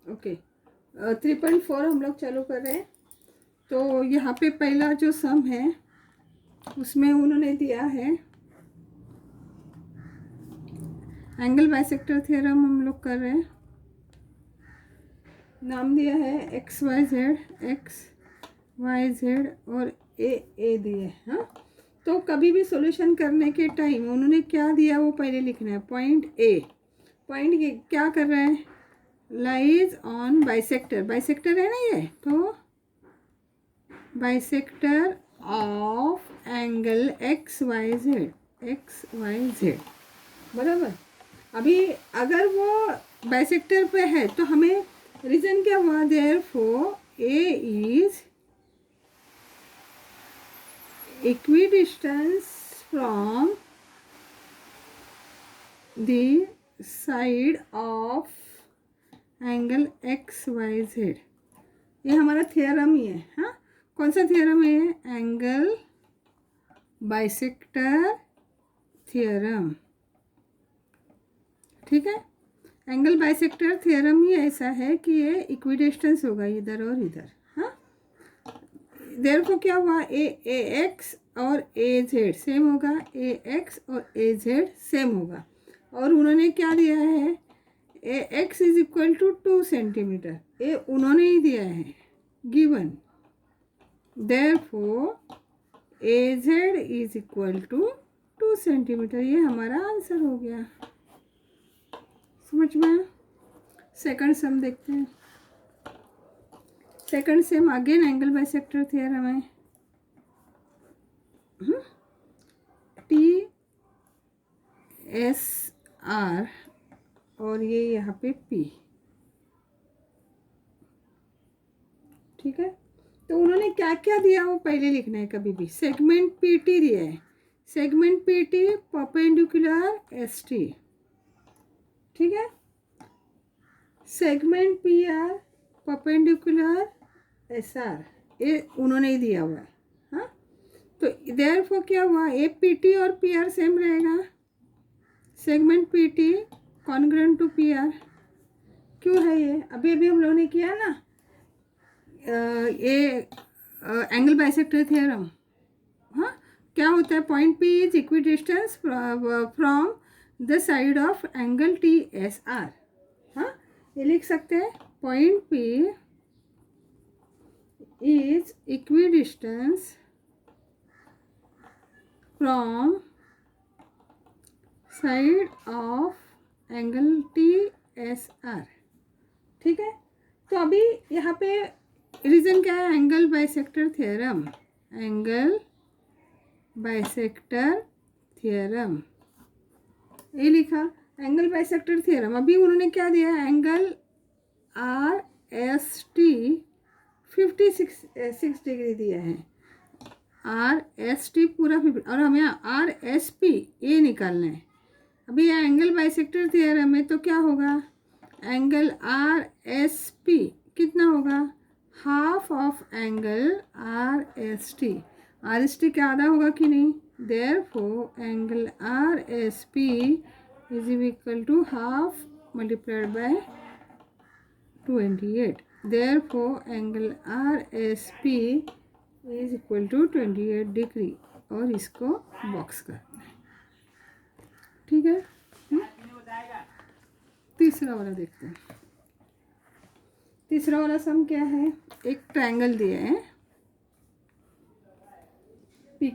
Okay 3.4 हम लोग चालू कर रहे हैं। तो यहाँ पे पहला जो सम है उसमें उन्होंने दिया है एंगल बाइसेक्टर थ्योरम हम लोग कर रहे हैं। नाम दिया है एक्स वाई जेड और ए दिए। हाँ, तो कभी भी सॉल्यूशन करने के टाइम उन्होंने क्या दिया वो पहले लिखना है। पॉइंट ए, पॉइंट क्या कर रहे हैं, लाइज ऑन बाइसेक्टर, बाइसेक्टर है ना ये, तो bisector of angle X Y Z बराबर। अभी अगर वो बाइसेक्टर पे है तो हमें रीजन क्या हुआ, therefore A is equidistance from the side of angle X Y Z. ये हमारा थ्योरम ही है। हाँ, कौन सा थ्योरम है, एंगल बाइसेक्टर थ्योरम। ठीक है, एंगल बाइसेक्टर थ्योरम ही ऐसा है कि ये इक्विडिस्टेंस होगा इधर और इधर। हाँ, देयरफॉर क्या हुआ, ए एक्स और ए जेड सेम होगा, ए एक्स और ए जेड सेम होगा। और उन्होंने क्या दिया है, A X is equal to 2 centimetre, ये उन्होंने ही दिया है given. Therefore A Z is equal to 2 centimetre. ये हमारा आंसर हो गया। समझ में? सेकंड सम देखते हैं। सेकंड सम अगेन एंगल बाइसेक्टर थ्योरम है। टी एस आर और ये यहाँ पे पी। ठीक है, तो उन्होंने क्या क्या दिया वो पहले लिखना है। कभी भी सेगमेंट पीटी दिया है, सेगमेंट पीटी परपेंडिकुलर एसटी। ठीक है, segment P are perpendicular S R, ये उन्होंने ही दिया हुआ है। हाँ, तो देयरफॉर क्या हुआ, ए पी टी और पी आर सेम रहेगा। Segment P T congruent to P R. क्यों है ये, अभी अभी हम लोगों ने किया ना ये एंगल बाइसेक्टर थ्योरम। हाँ, क्या होता है, point P is equidistance from the side of angle T S R. हाँ, ये लिख सकते हैं, point P is equidistance from side of angle T S R. ठीक है, तो अभी यहाँ पे रीजन क्या है, angle bisector theorem, angle bisector theorem ये लिखा, एंगल बाइसेक्टर थ्योरम। अभी उन्होंने क्या दिया, angle R S T 56 degree दिया है, आर एस टी पूरा 50, और हमें आर एस पी ये निकालना है। अभी यह एंगल बाइसेक्टर थ्योरम है तो क्या होगा, एंगल आर एस पी कितना होगा, half of angle R S T. R S T क्या आधा होगा कि नहीं, therefore angle R S P is equal to half multiplied by 28। Therefore angle R S P is equal to 28 degree. और इसको box करना है। ठीक है, तीसरा वाला देखते हैं। तीसरा वाला सम क्या है, एक ट्रायंगल दिया है पी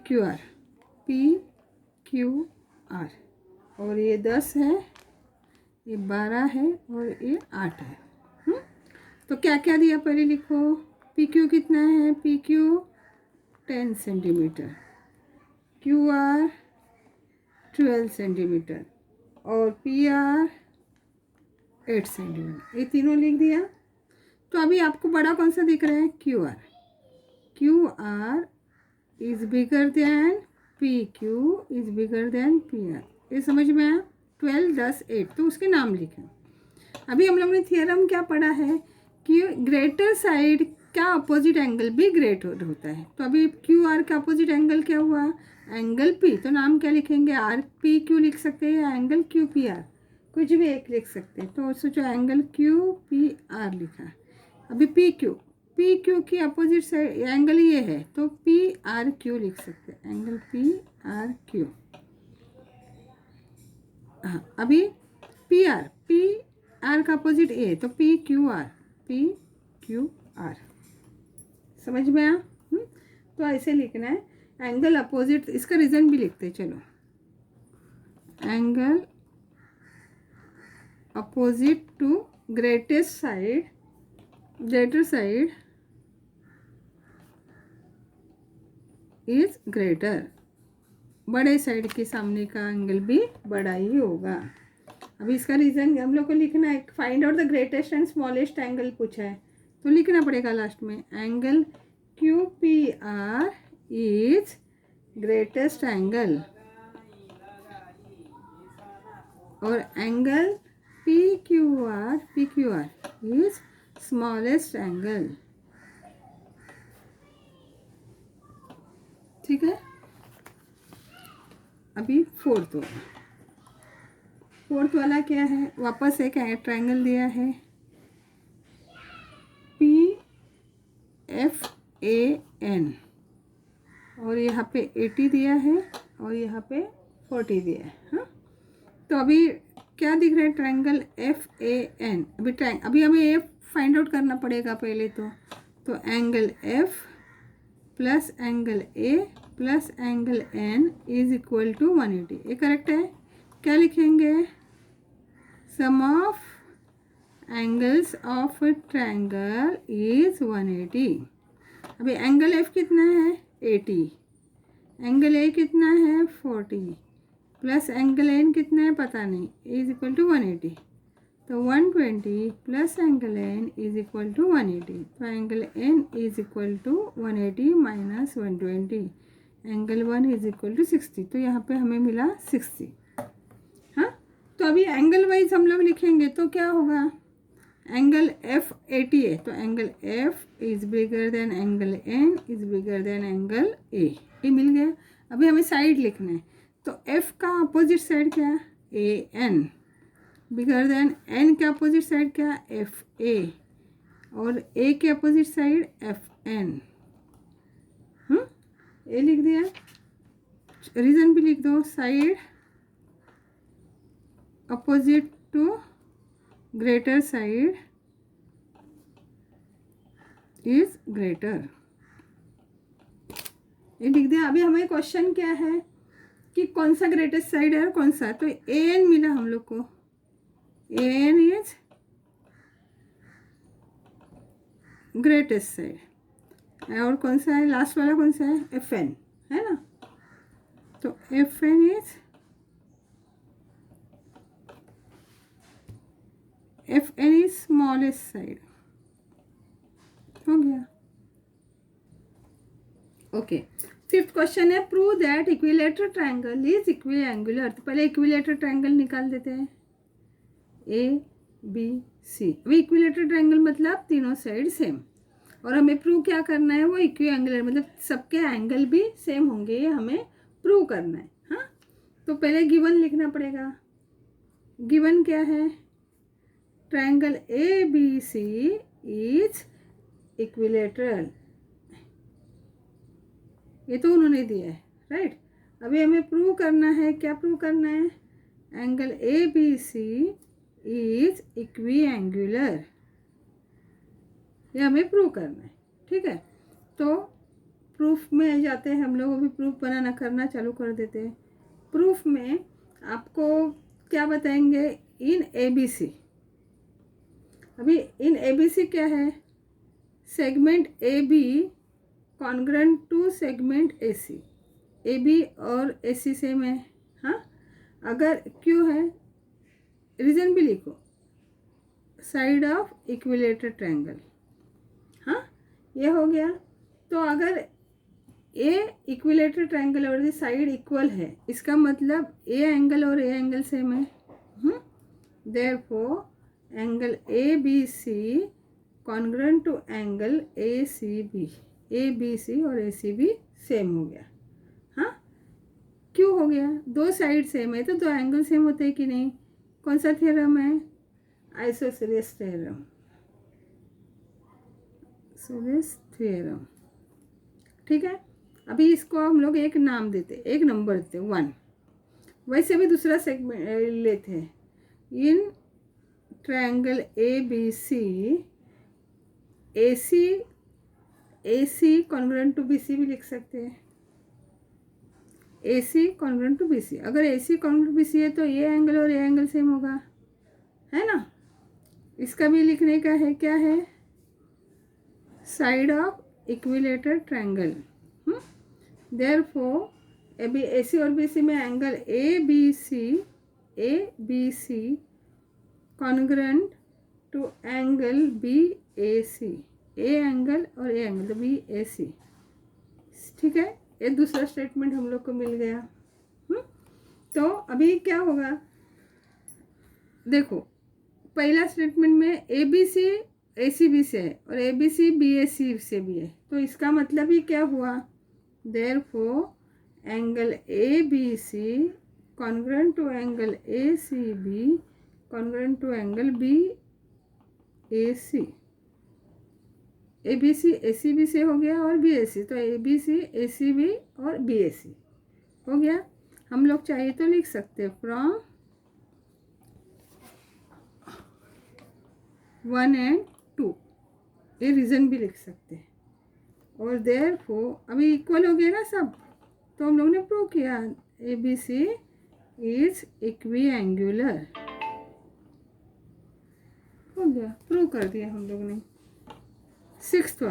क्यू आर, और ये 10 है, ये 12 है और ये 8 है। तो क्या क्या दिया पहले लिखो, पी क्यू कितना है, P Q 10 centimetre, Q R 12 centimetre और पी आर 8 सेंटीमीटर, ये तीनों लिख दिया। तो अभी आपको बड़ा कौन सा दिख रहा है, Q R is bigger then P Q is bigger then P R. ये समझ में आया, 12 10 8, तो उसके नाम लिखें। अभी हम लोग ने थ्योरम क्या पढ़ा है कि ग्रेटर साइड का अपोजिट एंगल भी ग्रेटर होता है। तो अभी क्यू आर का अपोजिट एंगल क्या हुआ, एंगल पी, तो नाम क्या लिखेंगे, आर पी क्यू लिख सकते हैं या एंगल क्यू पी आर। कुछ भी एक लिख सकते हैं। तो सोचो एंगल क्यू पी आर लिखा। अभी पी क्यू की अपोजिट साइड एंगल ये है, तो पी आर क्यू लिख सकते हैं, एंगल पी आर क्यू। हाँ, अभी पी आर का अपोजिट ए, तो पी क्यू आर। समझ में आया? तो ऐसे लिखना है एंगल अपोजिट। इसका रीज़न भी लिखते हैं, चलो। Angle opposite to greater side is greater. बड़े साइड के सामने का एंगल भी बड़ा ही होगा। अभी इसका रीज़न हम लोग को लिखना है। Find out the greatest and smallest angle पूछा है, तो लिखना पड़ेगा लास्ट में angle Q P R is greatest angle और angle P Q R is smallest angle. ठीक है। अभी फोर्थ वाला क्या है? वापस एक ट्रायंगल दिया है पी एफ ए एन और यहाँ पे 80 दिया है और यहाँ पे 40 दिया है। हाँ, तो अभी क्या दिख रहा है? Triangle F A N. अभी हमें ए फाइंड आउट करना पड़ेगा पहले तो angle F plus angle A plus angle N is equal to 180। ये करेक्ट है? क्या लिखेंगे? Sum of angles of triangle is 180। अभी एंगल एफ कितना है? 80। एंगल ए कितना है? 40 प्लस एंगल एन कितना है? पता नहीं, इज इक्वल टू 180। तो 120 plus angle N is equal to 180। तो angle N is equal to 180 minus 120। Angle 1 is equal to 60। तो यहाँ पे हमें मिला 60। हाँ, तो अभी एंगल वाइज हम लोग लिखेंगे तो क्या होगा? एंगल एफ 80 है, तो angle F is bigger than angle N is bigger than angle A. ये मिल गया। अभी हमें साइड लिखना है, तो एफ का अपोजिट साइड क्या? A N. Bigger than N के अपोजिट साइड क्या? F A. और ए के opposite side F N. A लिख दिया। रीजन भी लिख दो। Side opposite to greater side is greater. ये लिख दिया। अभी हमें क्वेश्चन क्या है कि कौन सा ग्रेटेस्ट साइड है और कौन सा? तो ए एन मिला हम लोग को। A N is greatest side. और कौन सा है? लास्ट वाला कौन सा है? एफ एन, है ना? तो F N is smallest side. हो गया। ओके, फिफ्थ क्वेश्चन है prove that equilateral triangle is equiangular. तो पहले इक्विलेटरल ट्रायंगल निकाल देते हैं, ए बी सी। अभी इक्विलेटरल ट्रायंगल मतलब तीनों साइड सेम, और हमें प्रूव क्या करना है? वो इक्विएंगुलर मतलब सबके एंगल भी सेम होंगे, ये हमें प्रूव करना है। हाँ, तो पहले गिवन लिखना पड़ेगा। गिवन क्या है? Triangle A B C is equilateral. ये तो उन्होंने दिया है, राइट। अभी हमें प्रूव करना है। क्या प्रूव करना है? Angle A B C is equiangular. ये हमें प्रूव करना है। ठीक है, तो प्रूफ में जाते हैं हम लोग। अभी प्रूफ बनाना करना चालू कर देते हैं। प्रूफ में आपको क्या बताएंगे? In A B C. अभी इन ए बी सी क्या है? Segment A B congruent to segment A C. A B और ए सी सेम है। हाँ, अगर क्यों है? रीजन भी लिखो। Side of equilateral triangle. हाँ, ये हो गया। तो अगर ए इक्विलेटरल ट्रायंगल और साइड इक्वल है, इसका मतलब ए एंगल और ए एंगल सेम है। Therefore angle A B C congruent to angle A C B. A B C और ए सी बी सेम हो गया। हाँ, क्यों हो गया? दो साइड सेम है तो दो एंगल सेम होते हैं कि नहीं? कौन सा थ्योरम है? Isosceles theorem, solace theorem. ठीक है, अभी इसको हम लोग एक नाम देते, एक नंबर देते 1। वैसे भी दूसरा सेगमेंट लेते हैं। In triangle A B C, A C congruent to B C भी लिख सकते हैं। A C congruent to B C, अगर A C congruent to B C है तो ये एंगल और ये एंगल सेम होगा, है ना। इसका भी लिखने का है, क्या है? Side of equilateral triangle. Therefore A C और बी सी में angle A B C congruent to angle B A C, A angle और ए एंगल तो बी ए सी। ठीक है, ये दूसरा स्टेटमेंट हम लोग को मिल गया। तो अभी क्या होगा, देखो पहला स्टेटमेंट में ए B C A C B से है और ए बी सी बी ए सी से भी है, तो इसका मतलब ही क्या हुआ? Therefore angle A B C congruent to angle A C B congruent to angle B A C. A B C A C B से हो गया और बी ए सी, तो A B C A C B और B A C हो गया। हम लोग चाहिए तो लिख सकते हैं फ्रॉम 1 and 2, ये रीज़न भी लिख सकते हैं। और देयरफॉर अभी इक्वल हो गया ना सब, तो हम लोग ने प्रूव किया ए बी सी इज इक्विएंगुलर, हो गया, प्रूव कर दिया हम लोग ने। सिक्स्थ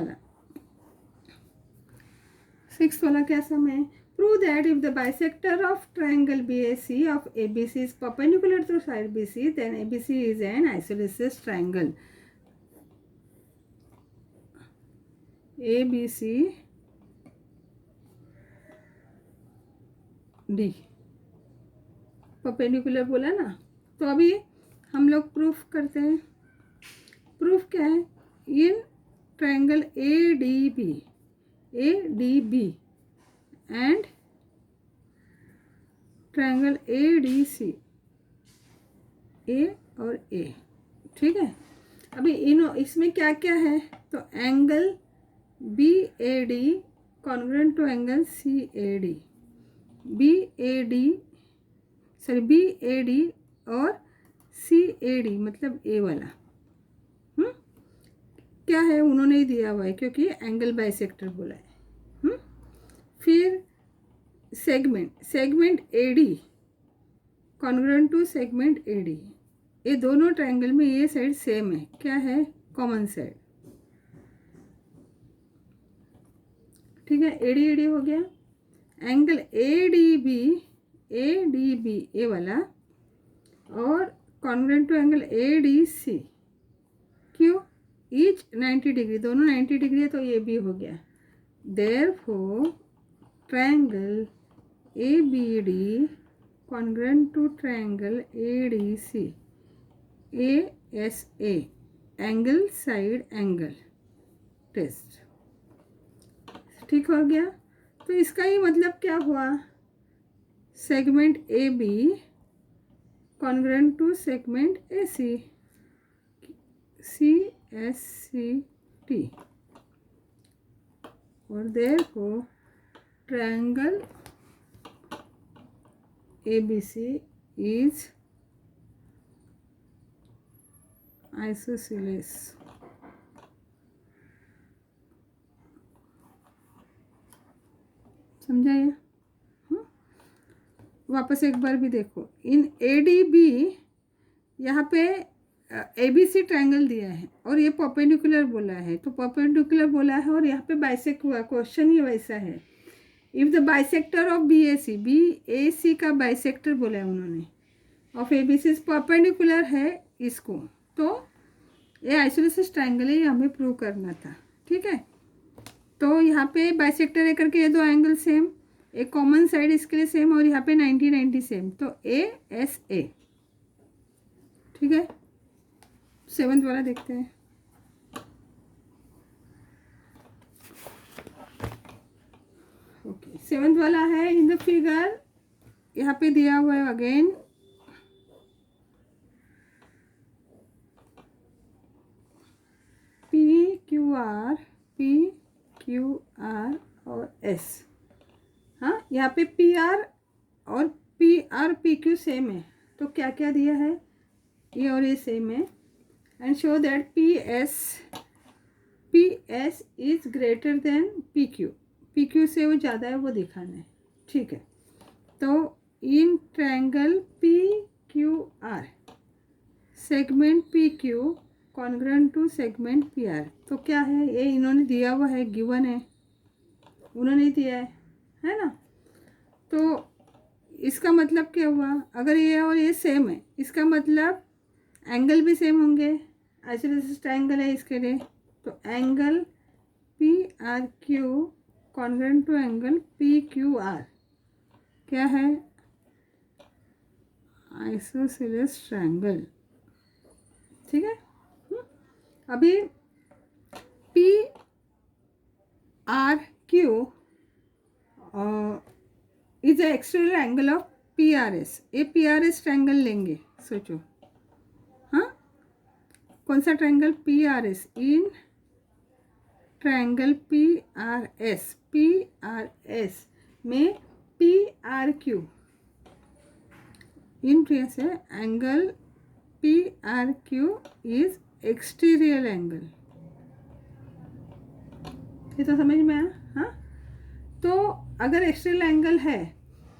वाला क्या सम है? Prove that if the bisector of triangle B A C of A B C is perpendicular to side B C, then A B C is an isosceles triangle. A B C D perpendicular बोला ना, तो अभी हम लोग proof करते हैं। Proof क्या है? In triangle A D B and triangle A D C, A और ए। ठीक है, अभी इसमें क्या क्या है? तो angle B A D congruent to angle C A D, B A D और सी ए डी मतलब ए वाला। क्या है? उन्होंने ही दिया हुआ है क्योंकि एंगल बाइसेक्टर बोला है। फिर segment A D congruent to segment A D, ये दोनों ट्रायंगल में ये साइड सेम है, क्या है? Common side. ठीक है, ए डी हो गया। Angle A D B A वाला और congruent to angle A D C, क्यों? ईच 90 डिग्री, दोनों 90 डिग्री है तो ये भी हो गया। Therefore triangle A B D congruent to triangle A D C, A S A angle side angle test. ठीक हो गया। तो इसका ही मतलब क्या हुआ? Segment A B congruent to segment A C, C S C T, और therefore triangle A B C is isosceles. समझा ये? वापस एक बार भी देखो, इन ए डी बी यहाँ पे ए बी सी ट्रायंगल दिया है और ये परपेंडिकुलर बोला है, तो परपेंडिकुलर बोला है और यहाँ पे बाइसेक्ट हुआ, क्वेश्चन ही वैसा है। If the bisector of B A C का बाइसेक्टर बोला है उन्होंने, of A B C perpendicular है इसको, तो ये आइसोसेलेस ट्रायंगल है, ये हमें प्रूव करना था। ठीक है, तो यहाँ पे बाइसेक्टर है करके ये दो एंगल सेम, एक कॉमन साइड इसके लिए सेम और यहाँ पे 90 सेम, तो ए एस ए। ठीक है, 7th वाला देखते हैं। ओके, 7th वाला है इन द फिगर, यहाँ पे दिया हुआ है अगेन क्यू आर और एस। हाँ, यहाँ पे पी आर और पी क्यू सेम है, तो क्या क्या दिया है, ये और ये सेम है। And show that P S is greater than P Q से वो ज़्यादा है, वो दिखाना है। ठीक है, तो in triangle P Q R segment P Q congruent to segment P R. तो क्या है, ये इन्होंने दिया हुआ है, गिवन है, उन्होंने दिया है ना। तो इसका मतलब क्या हुआ, अगर ये और ये सेम है, इसका मतलब एंगल भी सेम होंगे। आइसोसेलेस ट्रायंगल है इसके लिए, तो angle P R Q congruent to angle P Q R क्या है, आइसोसेलेस ट्रायंगल। ठीक है, अभी P R Q is a external angle of P R S. ये पी आर एस ट्रायंगल लेंगे, सोचो। हाँ, कौन सा triangle, P R S. In triangle P R S में P R Q in previous है angle P R Q is exterior angle. ये तो समझ में आया। हाँ, तो अगर एक्सटीरियर एंगल है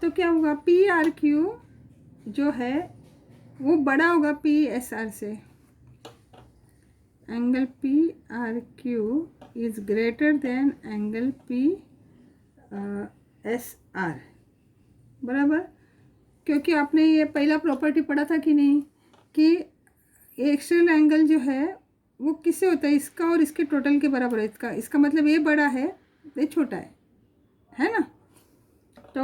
तो क्या होगा, पी आर क्यू जो है वो बड़ा होगा पी एस आर से। Angle P R Q is greater than angle P S R, बराबर। क्योंकि आपने ये पहला प्रॉपर्टी पढ़ा था कि नहीं, कि एक्सटर्नल एंगल जो है वो किससे होता है, इसका और इसके टोटल के बराबर है। इसका मतलब ये बड़ा है, ये छोटा है ना। तो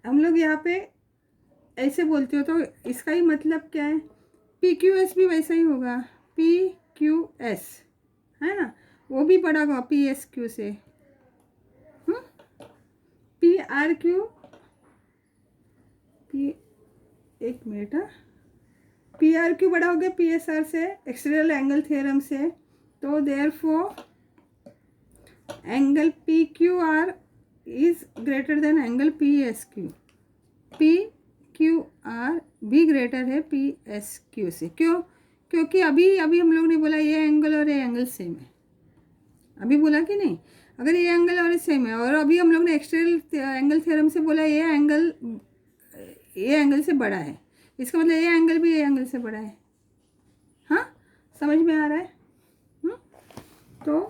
हम लोग यहाँ पे ऐसे बोलते हो, तो इसका ही मतलब क्या है, पी क्यू एस भी वैसा ही होगा, पी क्यू एस है ना, वो भी बड़ा होगा पी एस क्यू से। पी आर क्यू एक मिनट, पी आर क्यू बड़ा हो गया पी एस आर से, एक्सटीरियर एंगल थ्योरम से। तो therefore angle P Q R is greater than angle P S Q. P Q are भी greater है पी एस क्यू से। क्यों, क्योंकि अभी हम लोग ने बोला ये एंगल और ये एंगल सेम है, अभी बोला कि नहीं। अगर ये एंगल और सेम है, और अभी हम लोग ने एक्सटीरियर एंगल थ्योरम से बोला ये एंगल से बड़ा है, इसका मतलब ये एंगल भी ये एंगल से बड़ा है। हाँ, समझ में आ रहा है। तो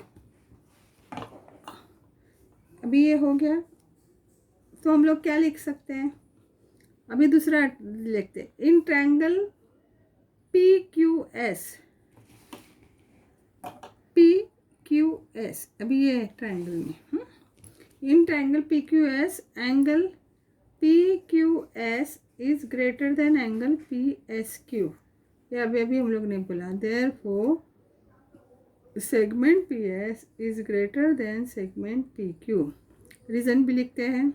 अभी ये हो गया, तो हम लोग क्या लिख सकते हैं, अभी दूसरा लिखते हैं। In triangle P Q S, अभी ये ट्रायंगल में, इन triangle P Q S angle P Q S is greater than angle P S Q. ये अभी हम लोग ने बोला, therefore segment P S is greater than segment P Q. Reason भी लिखते हैं।